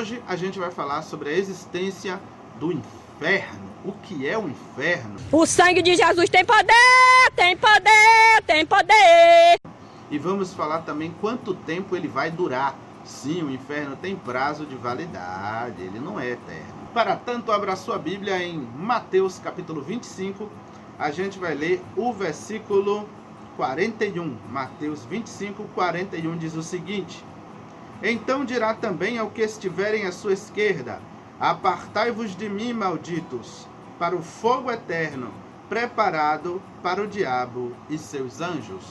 hoje a gente vai falar sobre a existência do inferno. O que é o inferno? O sangue de Jesus tem poder, tem poder, tem poder. E vamos falar também quanto tempo ele vai durar. Sim, o inferno tem prazo de validade, ele não é eterno. Para tanto, abra sua Bíblia em Mateus capítulo 25, a gente vai ler o versículo 41. Mateus 25, 41 diz o seguinte: Então dirá também ao que estiverem à sua esquerda: Apartai-vos de mim, malditos, para o fogo eterno, preparado para o diabo e seus anjos.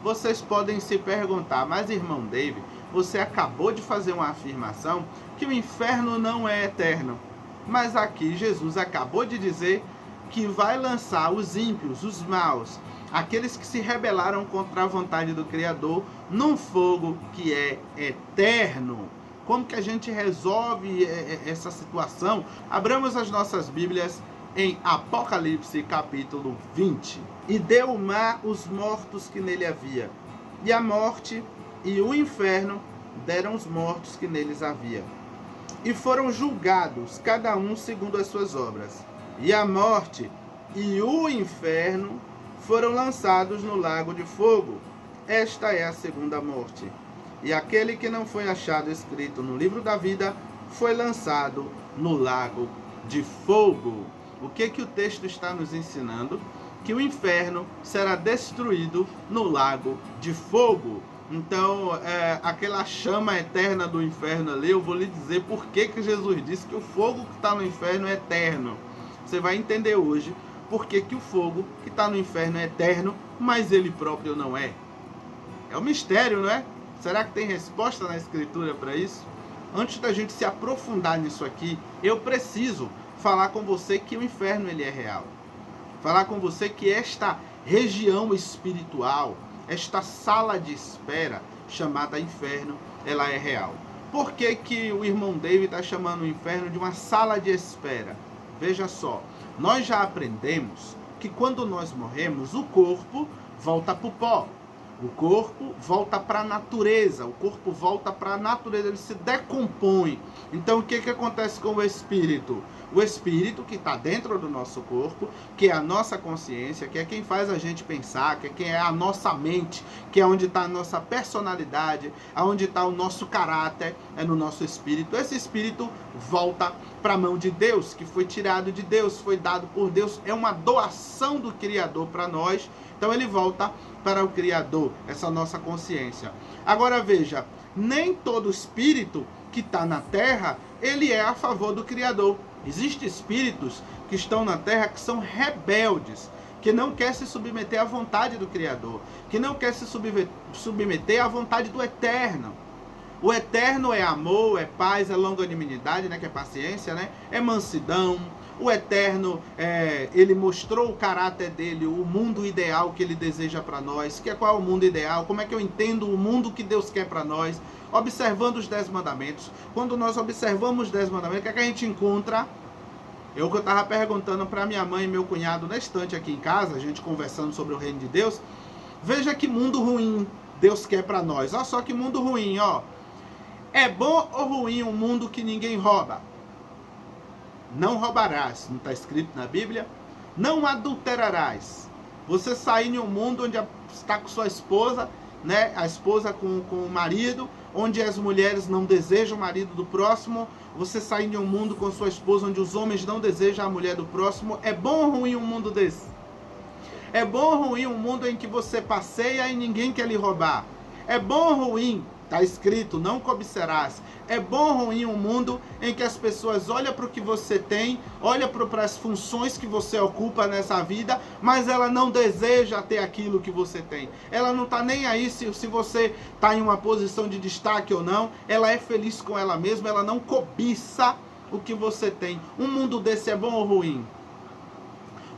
Vocês podem se perguntar, mas irmão David, você acabou de fazer uma afirmação que o inferno não é eterno. Mas aqui Jesus acabou de dizer que vai lançar os ímpios, os maus, aqueles que se rebelaram contra a vontade do Criador, num fogo que é eterno. Como que a gente resolve essa situação? Abramos as nossas Bíblias em Apocalipse capítulo 20. E deu o mar os mortos que nele havia, e a morte e o inferno deram os mortos que neles havia. E foram julgados, cada um segundo as suas obras. E a morte e o inferno foram lançados no lago de fogo. Esta é a segunda morte. E aquele que não foi achado escrito no livro da vida foi lançado no lago de fogo. O que o texto está nos ensinando? Que o inferno será destruído no lago de fogo. Então, aquela chama eterna do inferno ali, eu vou lhe dizer por que Jesus disse que o fogo que está no inferno é eterno. Você vai entender hoje por que o fogo que está no inferno é eterno, mas ele próprio não é. É um mistério, não é? Será que tem resposta na Escritura para isso? Antes da gente se aprofundar nisso aqui, eu preciso falar com você que o inferno ele é real. Falar com você que esta região espiritual, esta sala de espera chamada inferno, ela é real. Por que o irmão David está chamando o inferno de uma sala de espera? Veja só, nós já aprendemos que quando nós morremos, o corpo volta para o pó. O corpo volta para a natureza, ele se decompõe. Então o que acontece com o espírito? O espírito que está dentro do nosso corpo, que é a nossa consciência, que é quem faz a gente pensar, que é a nossa mente, que é onde está a nossa personalidade, onde está o nosso caráter, é no nosso espírito. Esse espírito volta para a mão de Deus, que foi tirado de Deus, foi dado por Deus, é uma doação do Criador para nós. Então ele volta para o Criador, essa nossa consciência. Agora veja, nem todo espírito que está na terra, ele é a favor do Criador. Existem espíritos que estão na terra que são rebeldes, que não quer se submeter à vontade do Criador, que não quer se submeter à vontade do Eterno. O Eterno é amor, é paz, é longanimidade, né, que é paciência, né, é mansidão. O Eterno, ele mostrou o caráter dele, o mundo ideal que ele deseja para nós. Qual é o mundo ideal? Como é que eu entendo o mundo que Deus quer para nós? Observando os 10 mandamentos. Quando nós observamos os 10 mandamentos, o que a gente encontra? Que eu estava perguntando para minha mãe e meu cunhado na estante aqui em casa, a gente conversando sobre o reino de Deus. Veja que mundo ruim Deus quer para nós. Olha só que mundo ruim, ó. É bom ou ruim um mundo que ninguém rouba? Não roubarás, não está escrito na Bíblia? Não adulterarás. Você sair em um mundo onde está com sua esposa, né? A esposa com o marido, onde as mulheres não desejam o marido do próximo. Você sair em um mundo com sua esposa, onde os homens não desejam a mulher do próximo. É bom ou ruim um mundo desse? É bom ou ruim um mundo em que você passeia e ninguém quer lhe roubar? É bom ou ruim? Está escrito, não cobiçarás. É bom ou ruim um mundo em que as pessoas olham para o que você tem, olham para as funções que você ocupa nessa vida, mas ela não deseja ter aquilo que você tem. Ela não está nem aí se você está em uma posição de destaque ou não. Ela é feliz com ela mesma, ela não cobiça o que você tem. Um mundo desse é bom ou ruim?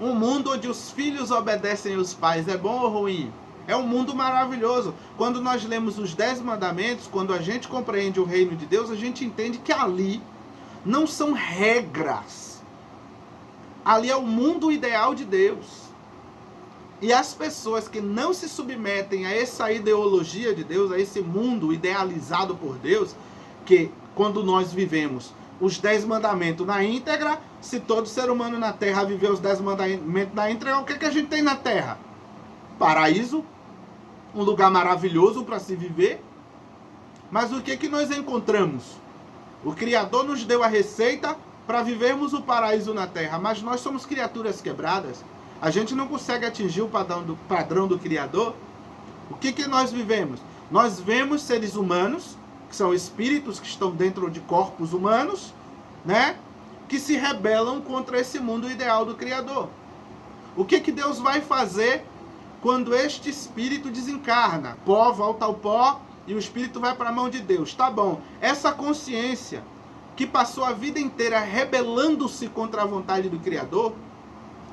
Um mundo onde os filhos obedecem aos pais é bom ou ruim? É um mundo maravilhoso. Quando nós lemos os 10 mandamentos, quando a gente compreende o reino de Deus, a gente entende que ali não são regras. Ali é o mundo ideal de Deus. E as pessoas que não se submetem a essa ideologia de Deus, a esse mundo idealizado por Deus, que quando nós vivemos os 10 mandamentos na íntegra. Se todo ser humano na terra viver os 10 mandamentos na íntegra, o que a gente tem na terra? Paraíso, um lugar maravilhoso para se viver. Mas o que nós encontramos? O Criador nos deu a receita para vivermos o paraíso na terra, mas nós somos criaturas quebradas. A gente não consegue atingir o padrão do Criador. O que nós vivemos? Nós vemos seres humanos, que são espíritos que estão dentro de corpos humanos, né? Que se rebelam contra esse mundo ideal do Criador. O que Deus vai fazer quando este espírito desencarna? Pó volta ao pó e o espírito vai para a mão de Deus. Tá bom. Essa consciência que passou a vida inteira rebelando-se contra a vontade do Criador,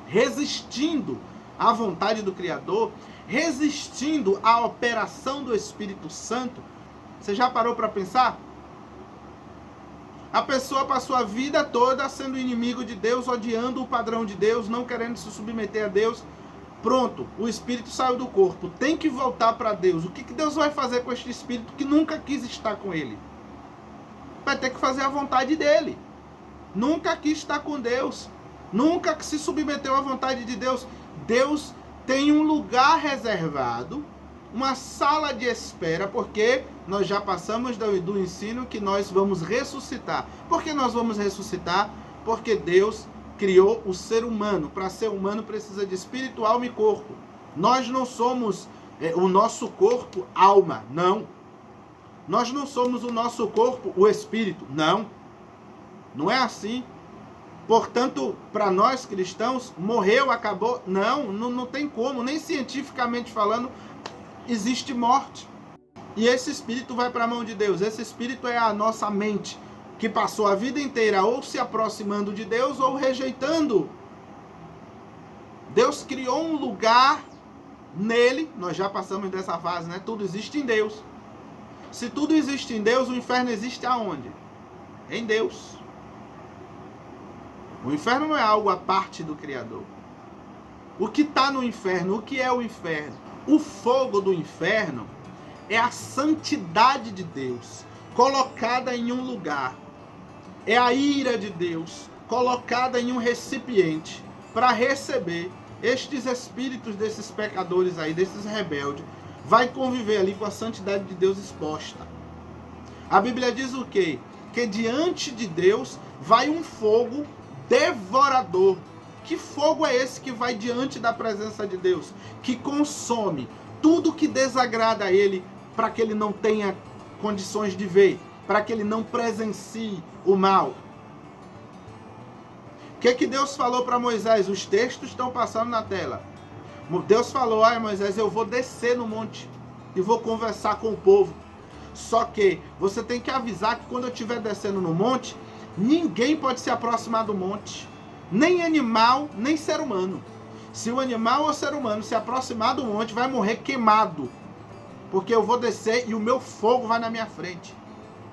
resistindo à vontade do Criador, resistindo à operação do Espírito Santo. Você já parou para pensar? A pessoa passou a vida toda sendo inimigo de Deus, odiando o padrão de Deus, não querendo se submeter a Deus. Pronto, o espírito saiu do corpo, tem que voltar para Deus. O que Deus vai fazer com este espírito que nunca quis estar com ele? Vai ter que fazer a vontade dele. Nunca quis estar com Deus, nunca se submeteu à vontade de Deus. Deus tem um lugar reservado, uma sala de espera, porque nós já passamos do ensino que nós vamos ressuscitar. Por que nós vamos ressuscitar? Porque Deus criou o ser humano. Para ser humano precisa de espírito, alma e corpo. Nós não somos o nosso corpo, alma, não. Nós não somos o nosso corpo, o espírito, não. Não é assim. Portanto, para nós cristãos, morreu, acabou. Não tem como, nem cientificamente falando, existe morte. E esse espírito vai para a mão de Deus. Esse espírito é a nossa mente, que passou a vida inteira ou se aproximando de Deus ou rejeitando. Deus criou um lugar nele, nós já passamos dessa fase, né? Tudo existe em Deus. Se tudo existe em Deus, o inferno existe aonde? Em Deus. O inferno não é algo à parte do Criador. O que está no inferno? O que é o inferno? O fogo do inferno é a santidade de Deus colocada em um lugar. É a ira de Deus colocada em um recipiente para receber estes espíritos desses pecadores aí, desses rebeldes. Vai conviver ali com a santidade de Deus exposta. A Bíblia diz o quê? Que diante de Deus vai um fogo devorador. Que fogo é esse que vai diante da presença de Deus? Que consome tudo que desagrada a Ele, para que Ele não tenha condições de ver, para que Ele não presencie o mal. O que Deus falou para Moisés? Os textos estão passando na tela. Deus falou: Moisés, eu vou descer no monte e vou conversar com o povo. Só que você tem que avisar que quando eu estiver descendo no monte, ninguém pode se aproximar do monte. Nem animal, nem ser humano. Se o animal ou o ser humano se aproximar do monte, vai morrer queimado. Porque eu vou descer e o meu fogo vai na minha frente.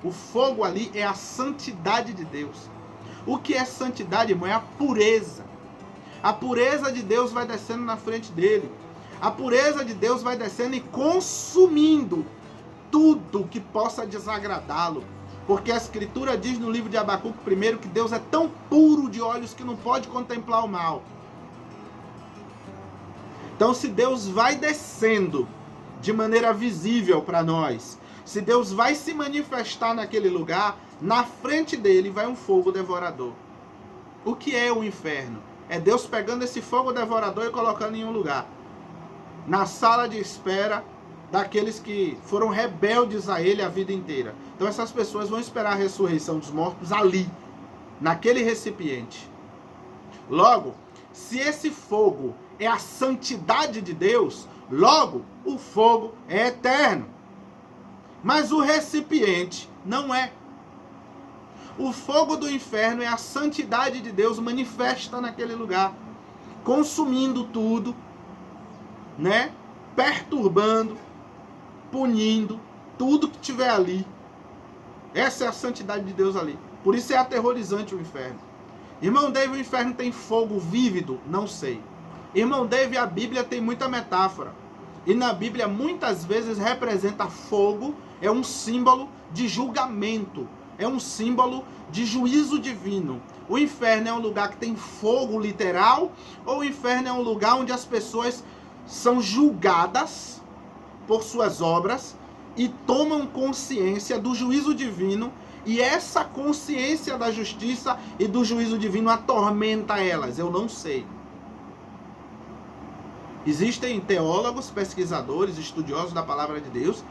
O fogo ali é a santidade de Deus. O que é santidade, irmão? É a pureza. A pureza de Deus vai descendo na frente dele. A pureza de Deus vai descendo e consumindo tudo que possa desagradá-lo. Porque a Escritura diz no livro de Abacuque primeiro que Deus é tão puro de olhos que não pode contemplar o mal. Então, se Deus vai descendo de maneira visível para nós, se Deus vai se manifestar naquele lugar, na frente dele vai um fogo devorador. O que é o inferno? É Deus pegando esse fogo devorador e colocando em um lugar. Na sala de espera daqueles que foram rebeldes a Ele a vida inteira. Então essas pessoas vão esperar a ressurreição dos mortos ali, naquele recipiente. Logo, se esse fogo é a santidade de Deus, logo o fogo é eterno. Mas o recipiente não é. O fogo do inferno é a santidade de Deus manifesta naquele lugar, consumindo tudo, né? Perturbando, punindo tudo que tiver ali. Essa é a santidade de Deus ali. Por isso é aterrorizante o inferno. Irmão David, o inferno tem fogo vívido? Não sei. Irmão David, a Bíblia tem muita metáfora. E na Bíblia muitas vezes representa fogo, é um símbolo de julgamento. é um símbolo de juízo divino. O inferno é um lugar que tem fogo literal, ou o inferno é um lugar onde as pessoas são julgadas por suas obras e tomam consciência do juízo divino, e essa consciência da justiça e do juízo divino atormenta elas? Eu não sei. Existem teólogos, pesquisadores, estudiosos da palavra de Deus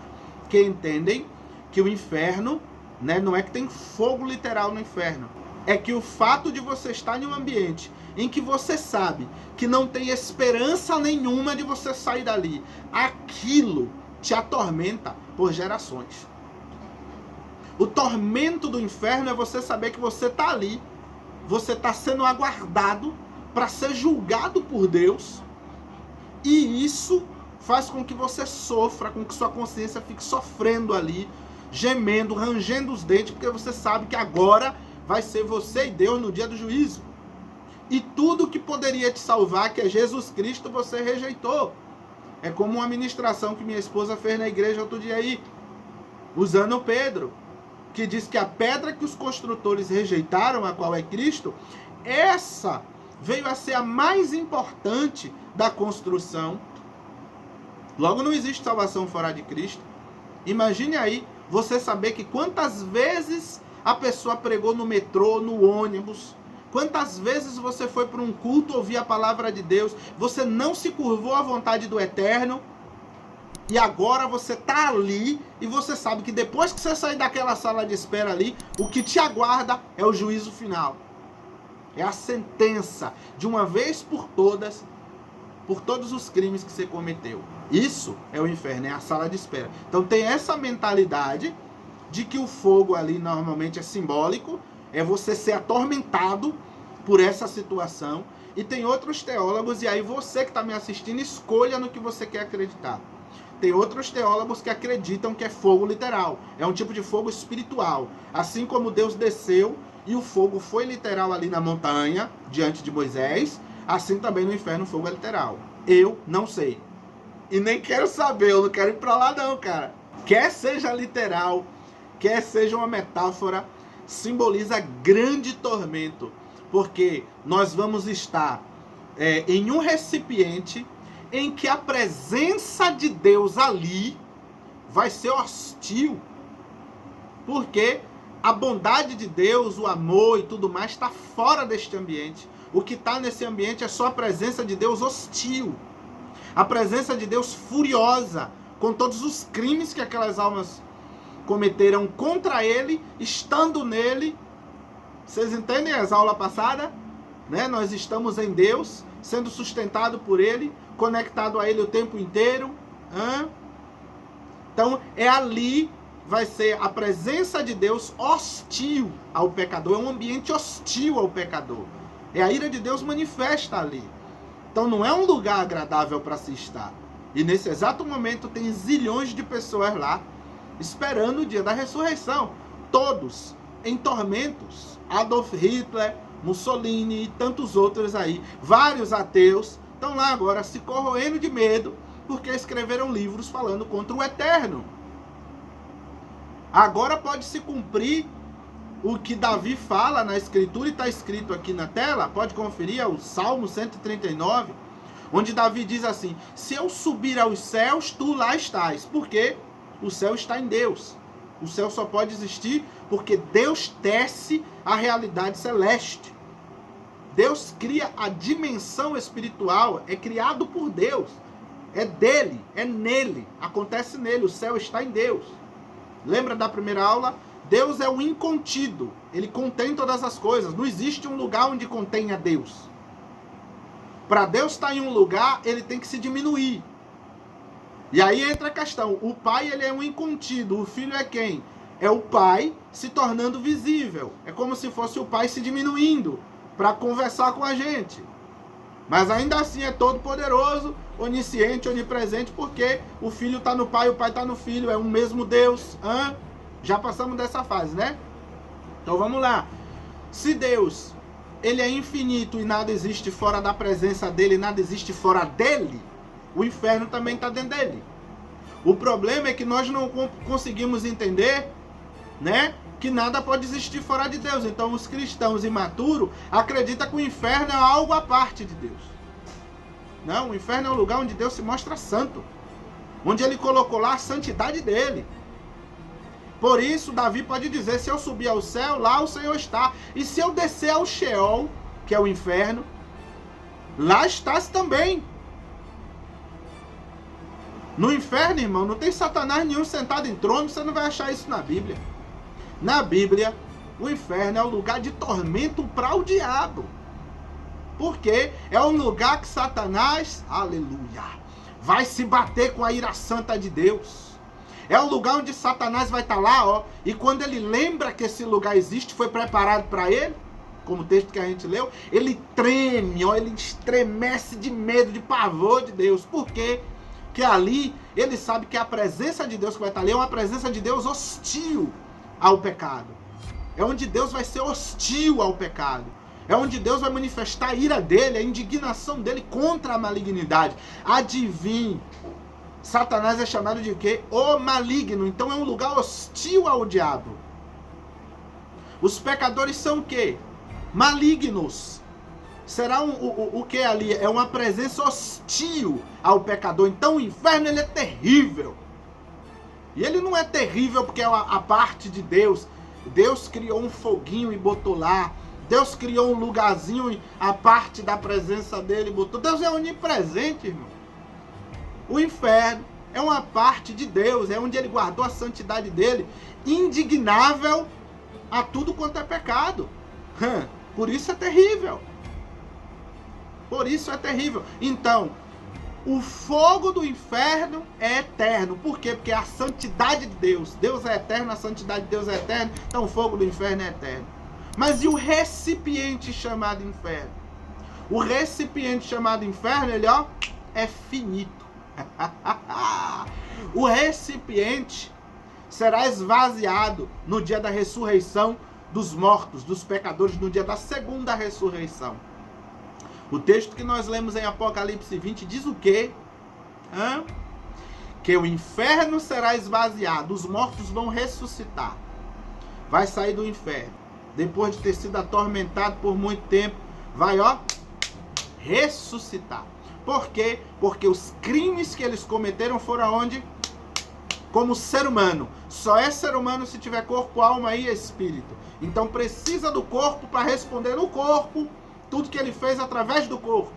que entendem que o inferno, né, não é que tem fogo literal no inferno, é que o fato de você estar em um ambiente em que você sabe que não tem esperança nenhuma de você sair dali, aquilo te atormenta por gerações. O tormento do inferno é você saber que você está ali, você está sendo aguardado para ser julgado por Deus, e isso faz com que você sofra, com que sua consciência fique sofrendo ali, gemendo, rangendo os dentes, porque você sabe que agora vai ser você e Deus no dia do juízo. E tudo que poderia te salvar, que é Jesus Cristo, você rejeitou. É como uma ministração que minha esposa fez na igreja outro dia aí, usando Pedro, que diz que a pedra que os construtores rejeitaram, a qual é Cristo, essa veio a ser a mais importante da construção. Logo, não existe salvação fora de Cristo. Imagine aí, você saber que quantas vezes a pessoa pregou no metrô, no ônibus, quantas vezes você foi para um culto ouvir a palavra de Deus, você não se curvou à vontade do Eterno, e agora você está ali, e você sabe que depois que você sair daquela sala de espera ali, o que te aguarda é o juízo final. É a sentença, de uma vez por todas, por todos os crimes que você cometeu. Isso é o inferno, é a sala de espera. Então tem essa mentalidade de que o fogo ali normalmente é simbólico, é você ser atormentado por essa situação. E tem outros teólogos, e aí você que está me assistindo, escolha no que você quer acreditar. Tem outros teólogos que acreditam que é fogo literal, é um tipo de fogo espiritual. Assim como Deus desceu e o fogo foi literal ali na montanha, diante de Moisés, assim também no inferno o fogo é literal. Eu não sei. E nem quero saber, eu não quero ir para lá não, cara. Quer seja literal, quer seja uma metáfora, simboliza grande tormento. Porque nós vamos estar em um recipiente em que a presença de Deus ali vai ser hostil. Porque a bondade de Deus, o amor e tudo mais está fora deste ambiente. O que está nesse ambiente é só a presença de Deus hostil. A presença de Deus furiosa, com todos os crimes que aquelas almas cometeram contra ele, estando nele. Vocês entendem as aulas passadas? Né? Nós estamos em Deus, sendo sustentado por ele, conectado a ele o tempo inteiro. Então, é ali, vai ser a presença de Deus hostil ao pecador. É um ambiente hostil ao pecador. É a ira de Deus manifesta ali. Então não é um lugar agradável para se estar. E nesse exato momento tem zilhões de pessoas lá, esperando o dia da ressurreição. Todos em tormentos. Adolf Hitler, Mussolini e tantos outros aí. Vários ateus estão lá agora se corroendo de medo, porque escreveram livros falando contra o Eterno. Agora pode se cumprir o que Davi fala na escritura, e está escrito aqui na tela, pode conferir, é o Salmo 139, onde Davi diz assim: se eu subir aos céus, tu lá estás. Porque o céu está em Deus. O céu só pode existir porque Deus tece a realidade celeste. Deus cria a dimensão espiritual, é criado por Deus. É dele, é nele, acontece nele, o céu está em Deus. Lembra da primeira aula? Deus é o incontido, ele contém todas as coisas. Não existe um lugar onde contenha Deus. Para Deus estar em um lugar, ele tem que se diminuir. E aí entra a questão, o Pai ele é um incontido, o Filho é quem? É o Pai se tornando visível. É como se fosse o Pai se diminuindo para conversar com a gente. Mas ainda assim é todo poderoso, onisciente, onipresente, porque o Filho está no Pai, o Pai está no Filho, é um mesmo Deus. Já passamos dessa fase, né? Então vamos lá. Se Deus, ele é infinito e nada existe fora da presença dele, nada existe fora dele, o inferno também está dentro dele. O problema é que nós não conseguimos entender, né, que nada pode existir fora de Deus. Então os cristãos imaturos acreditam que o inferno é algo à parte de Deus. Não, o inferno é um lugar onde Deus se mostra santo, onde ele colocou lá a santidade dele. Por isso Davi pode dizer, se eu subir ao céu, lá o Senhor está. E se eu descer ao Sheol, que é o inferno, lá estás também. No inferno, irmão, não tem Satanás nenhum sentado em trono, você não vai achar isso na Bíblia. Na Bíblia, o inferno é um lugar de tormento para o diabo. Porque é um lugar que Satanás, aleluia, vai se bater com a ira santa de Deus. É um lugar onde Satanás vai estar lá, ó, e quando ele lembra que esse lugar existe, foi preparado para ele, como o texto que a gente leu, ele treme, ó, ele estremece de medo, de pavor de Deus. Por quê? Porque ali ele sabe que a presença de Deus que vai estar ali é uma presença de Deus hostil ao pecado. É onde Deus vai ser hostil ao pecado. É onde Deus vai manifestar a ira dele, a indignação dele contra a malignidade. Adivinhe, Satanás é chamado de quê? O maligno. Então é um lugar hostil ao diabo. Os pecadores são o quê? Malignos. Será o que ali? É uma presença hostil ao pecador. Então o inferno ele é terrível. E ele não é terrível porque é a parte de Deus. Deus criou um foguinho e botou lá. Deus criou um lugarzinho, a parte da presença dele botou. Deus é onipresente, irmão. O inferno é uma parte de Deus, é onde ele guardou a santidade dele, indignável a tudo quanto é pecado. Por isso é terrível. Por isso é terrível. Então, o fogo do inferno é eterno. Por quê? Porque a santidade de Deus. Deus é eterno, a santidade de Deus é eterna. Então o fogo do inferno é eterno. Mas e o recipiente chamado inferno? O recipiente chamado inferno, ele, ó, é finito. O recipiente será esvaziado no dia da ressurreição dos mortos, dos pecadores, no dia da segunda ressurreição. O texto que nós lemos em Apocalipse 20 diz o quê? Que o inferno será esvaziado, os mortos vão ressuscitar. Vai sair do inferno. Depois de ter sido atormentado por muito tempo, vai, ó, ressuscitar. Por quê? Porque os crimes que eles cometeram foram aonde? Como ser humano. Só é ser humano se tiver corpo, alma e espírito. Então precisa do corpo para responder no corpo tudo que ele fez através do corpo.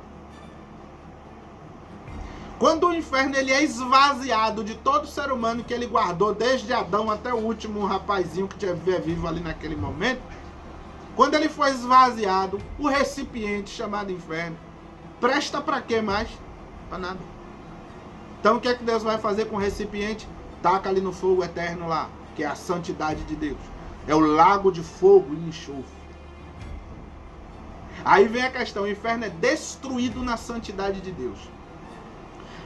Quando o inferno ele é esvaziado de todo ser humano que ele guardou, desde Adão até o último rapazinho que estiver vivo ali naquele momento, quando ele foi esvaziado, o recipiente chamado inferno, presta para quê mais? Para nada. Então o que é que Deus vai fazer com o recipiente? Taca ali no fogo eterno lá, que é a santidade de Deus. É o lago de fogo e enxofre. Aí vem a questão, o inferno é destruído na santidade de Deus.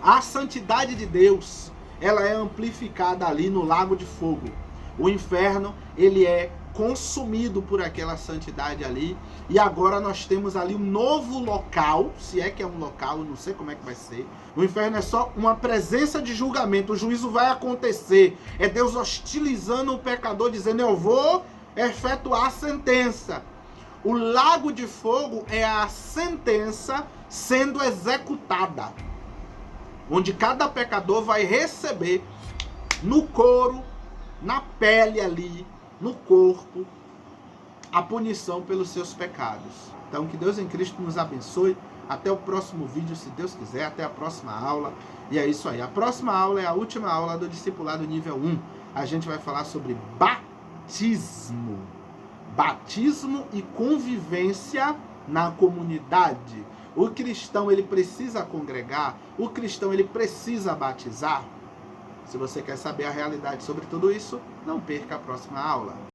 A santidade de Deus, ela é amplificada ali no lago de fogo. O inferno, ele é consumido por aquela santidade ali. E agora nós temos ali um novo local, se é que é um local, eu não sei como é que vai ser. O inferno é só uma presença de julgamento, o juízo vai acontecer. É Deus hostilizando o pecador, dizendo, eu vou efetuar a sentença. O lago de fogo é a sentença sendo executada, onde cada pecador vai receber no couro, na pele ali, no corpo, a punição pelos seus pecados. Então que Deus em Cristo nos abençoe. Até o próximo vídeo, se Deus quiser. Até a próxima aula. E é isso aí. A próxima aula é a última aula do discipulado nível 1. A gente vai falar sobre batismo. Batismo e convivência na comunidade. O cristão, ele precisa congregar. O cristão, ele precisa batizar. Se você quer saber a realidade sobre tudo isso, não perca a próxima aula.